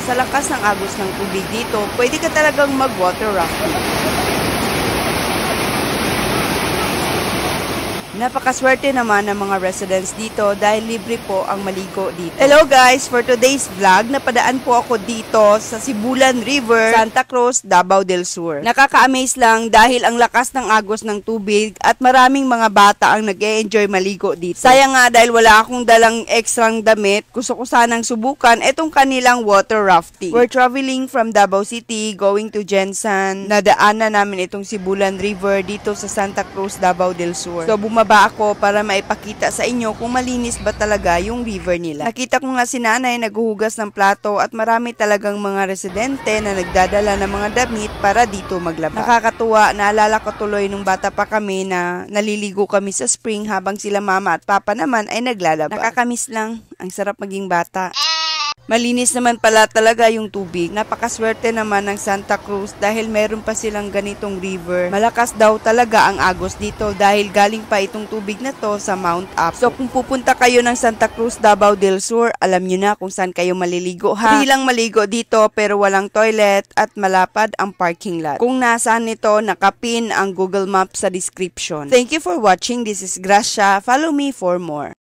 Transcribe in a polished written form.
Sa lakas ng agos ng tubig dito, pwede ka talagang mag-water rafting. Napakaswerte naman ng mga residents dito dahil libre po ang maligo dito. Hello guys! For today's vlog, napadaan po ako dito sa Sibulan River, Santa Cruz, Davao del Sur. Nakaka-amaze lang dahil ang lakas ng agos ng tubig at maraming mga bata ang nag-e-enjoy maligo dito. Sayang nga dahil wala akong dalang ekstrang damit, gusto ko sanang subukan itong kanilang water rafting. We're traveling from Davao City going to Jensan. Nadaanan namin itong Sibulan River dito sa Santa Cruz, Davao del Sur. So bumaba ako para maipakita sa inyo kung malinis ba talaga yung river nila. Nakita ko nga si nanay naghuhugas ng plato at marami talagang mga residente na nagdadala ng mga damit para dito maglaba. Nakakatuwa, naalala ko tuloy nung bata pa kami na naliligo kami sa spring habang sila mama at papa naman ay naglalaba. Nakakamiss lang, ang sarap maging bata. Malinis naman pala talaga yung tubig. Napakaswerte naman ng Santa Cruz dahil meron pa silang ganitong river. Malakas daw talaga ang agos dito dahil galing pa itong tubig na to sa Mount Apo. So kung pupunta kayo ng Santa Cruz, Davao del Sur, alam nyo na kung saan kayo maliligo ha. Free lang maligo dito pero walang toilet at malapad ang parking lot. Kung nasaan nito, nakapin ang Google Maps sa description. Thank you for watching. This is Gracia. Follow me for more.